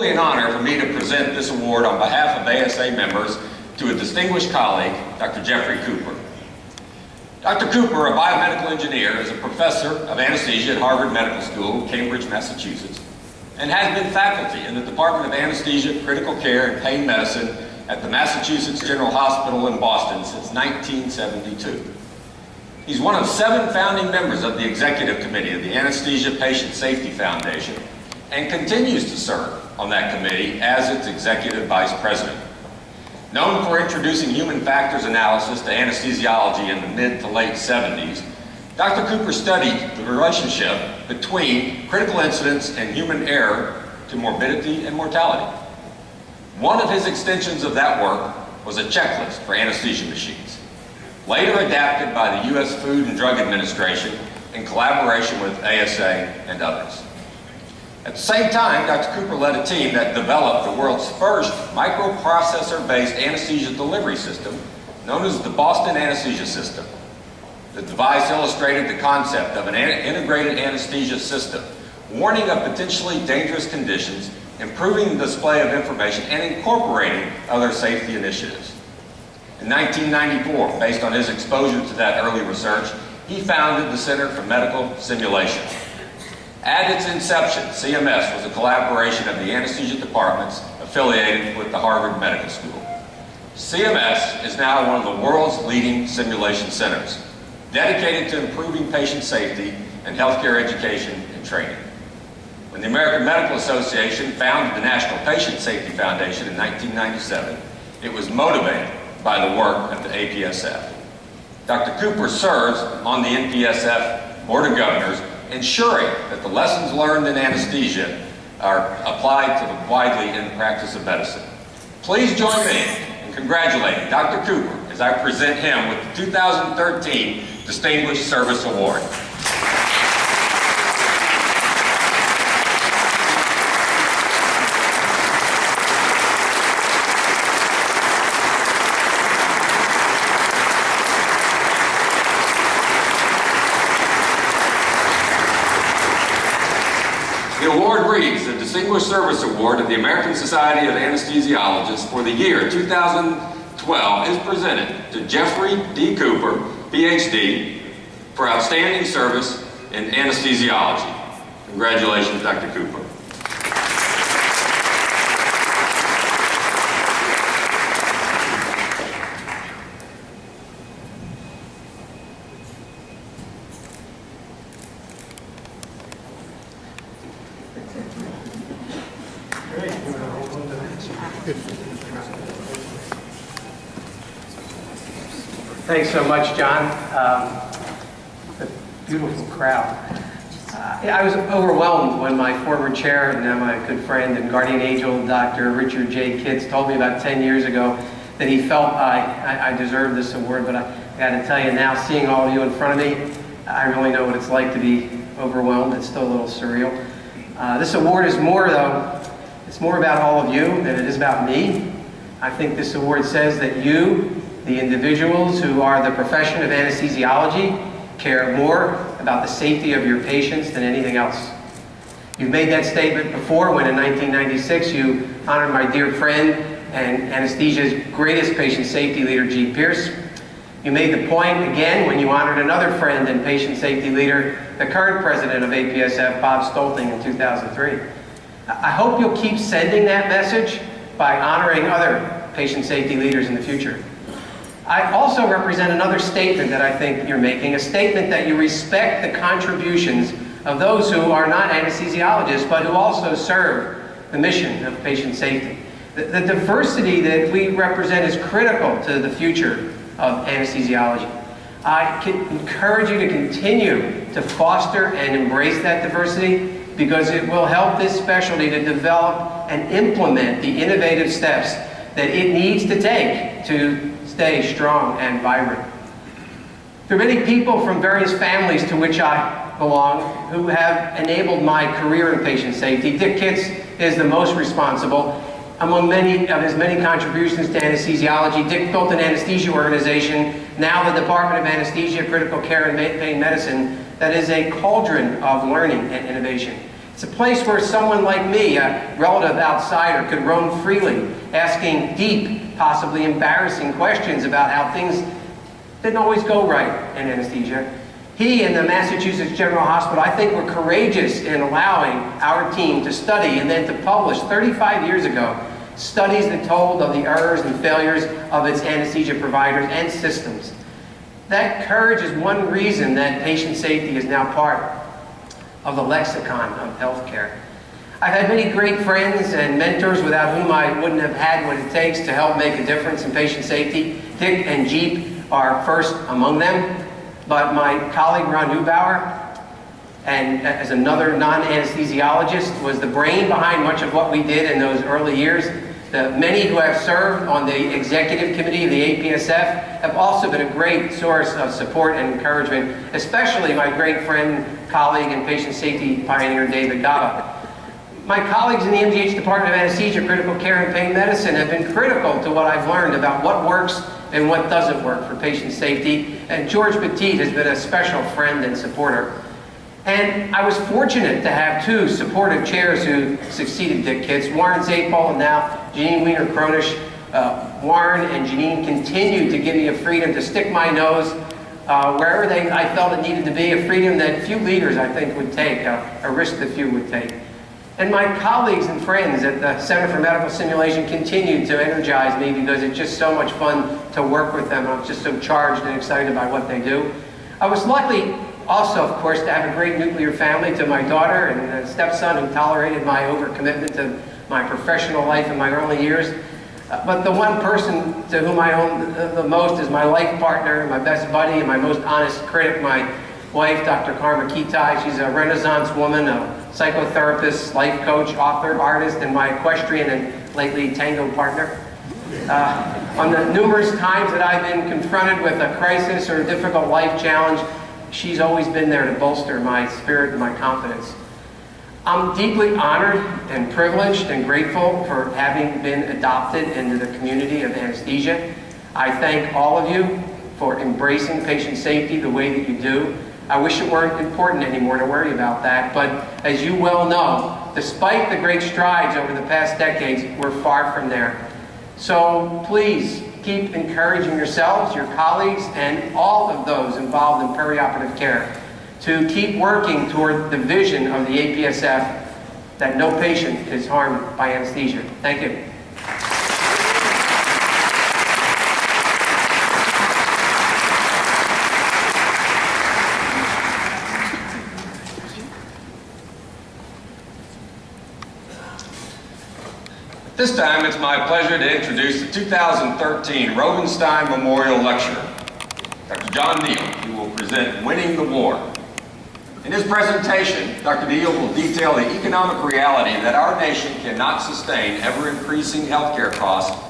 It's an honor for me to present this award on behalf of ASA members to a distinguished colleague, Dr. Jeffrey Cooper. Dr. Cooper, a biomedical engineer, is a professor of anesthesia at Harvard Medical School, Cambridge, Massachusetts, and has been faculty in the Department of Anesthesia, Critical Care, and Pain Medicine at the Massachusetts General Hospital in Boston since 1972. He's one of 7 founding members of the Executive Committee of the Anesthesia Patient Safety Foundation and continues to serve on that committee as its Executive Vice President. Known for introducing human factors analysis to anesthesiology in the mid to late 70s, Dr. Cooper studied the relationship between critical incidents and human error to morbidity and mortality. One of his extensions of that work was a checklist for anesthesia machines, later adapted by the U.S. Food and Drug Administration in collaboration with ASA and others. At the same time, Dr. Cooper led a team that developed the world's first microprocessor-based anesthesia delivery system, known as the Boston Anesthesia System. The device illustrated the concept of an integrated anesthesia system, warning of potentially dangerous conditions, improving the display of information, and incorporating other safety initiatives. In 1994, based on his exposure to that early research, he founded the Center for Medical Simulation. At its inception, CMS was a collaboration of the anesthesia departments affiliated with the Harvard Medical School. CMS is now one of the world's leading simulation centers, dedicated to improving patient safety and healthcare education and training. When the American Medical Association founded the National Patient Safety Foundation in 1997, it was motivated by the work of the APSF. Dr. Cooper serves on the NPSF Board of Governors, ensuring that the lessons learned in anesthesia are applied widely in the practice of medicine. Please join me in congratulating Dr. Cooper as I present him with the 2013 Distinguished Service Award. The award reads, the Distinguished Service Award of the American Society of Anesthesiologists for the year 2012 is presented to Jeffrey D. Cooper, PhD, for outstanding service in anesthesiology. Congratulations, Dr. Cooper. Thanks so much, John. A beautiful crowd. I was overwhelmed when my former chair, and now my good friend and guardian angel, Dr. Richard J. Kitts, told me about 10 years ago that he felt I deserved this award, but I got to tell you now, seeing all of you in front of me, I really know what it's like to be overwhelmed. It's still a little surreal. This award is more, though, it's more about all of you than it is about me. I think this award says that you, the individuals who are the profession of anesthesiology, care more about the safety of your patients than anything else. You've made that statement before when in 1996 you honored my dear friend and anesthesia's greatest patient safety leader, G. Pierce. You made the point again when you honored another friend and patient safety leader, the current president of APSF, Bob Stolting, in 2003. I hope you'll keep sending that message by honoring other patient safety leaders in the future. I also represent another statement that I think you're making, a statement that you respect the contributions of those who are not anesthesiologists, but who also serve the mission of patient safety. The diversity that we represent is critical to the future of anesthesiology. I can encourage you to continue to foster and embrace that diversity because it will help this specialty to develop and implement the innovative steps that it needs to take to stay strong and vibrant. There are many people from various families to which I belong who have enabled my career in patient safety. Dick Kitts is the most responsible. Among many of his many contributions to anesthesiology, Dick built an anesthesia organization, now the Department of Anesthesia, Critical Care, and Pain Medicine, that is a cauldron of learning and innovation. It's a place where someone like me, a relative outsider, could roam freely, asking deep, possibly embarrassing questions about how things didn't always go right in anesthesia. He and the Massachusetts General Hospital, I think, were courageous in allowing our team to study and then to publish 35 years ago studies that told of the errors and failures of its anesthesia providers and systems. That courage is one reason that patient safety is now part of the lexicon of healthcare. I've had many great friends and mentors without whom I wouldn't have had what it takes to help make a difference in patient safety. Dick and Jeep are first among them, but my colleague Ron Neubauer, and as another non-anesthesiologist, was the brain behind much of what we did in those early years. The many who have served on the executive committee of the APSF have also been a great source of support and encouragement, especially my great friend, colleague, and patient safety pioneer, David Gaba. My colleagues in the MGH Department of Anesthesia, Critical Care, and Pain Medicine have been critical to what I've learned about what works and what doesn't work for patient safety, and George Petit has been a special friend and supporter. And I was fortunate to have two supportive chairs who succeeded Dick Kitts, Warren Zapol and now Janine Wiener-Kronish. Warren and Janine continued to give me a freedom to stick my nose wherever I felt it needed to be, a freedom that few leaders, I think, would take, a risk that few would take. And my colleagues and friends at the Center for Medical Simulation continued to energize me because it's just so much fun to work with them. I'm just so charged and excited by what they do. I was lucky also, of course, to have a great nuclear family, to my daughter and a stepson who tolerated my overcommitment to my professional life in my early years. But the one person to whom I owe the most is my life partner, my best buddy, and my most honest critic, my wife, Dr. Karma Kitai. She's a Renaissance woman, a psychotherapist, life coach, author, artist, and my equestrian and lately tango partner. On the numerous times that I've been confronted with a crisis or a difficult life challenge, she's always been there to bolster my spirit and my confidence. I'm deeply honored and privileged and grateful for having been adopted into the community of anesthesia. I thank all of you for embracing patient safety the way that you do. I wish it weren't important anymore to worry about that, but as you well know, despite the great strides over the past decades, we're far from there. So please keep encouraging yourselves, your colleagues, and all of those involved in perioperative care to keep working toward the vision of the APSF that no patient is harmed by anesthesia. Thank you. This time, it's my pleasure to introduce the 2013 Rogan Stein Memorial Lecturer, Dr. John Neal, who will present Winning the War. In his presentation, Dr. Neal will detail the economic reality that our nation cannot sustain ever-increasing healthcare costs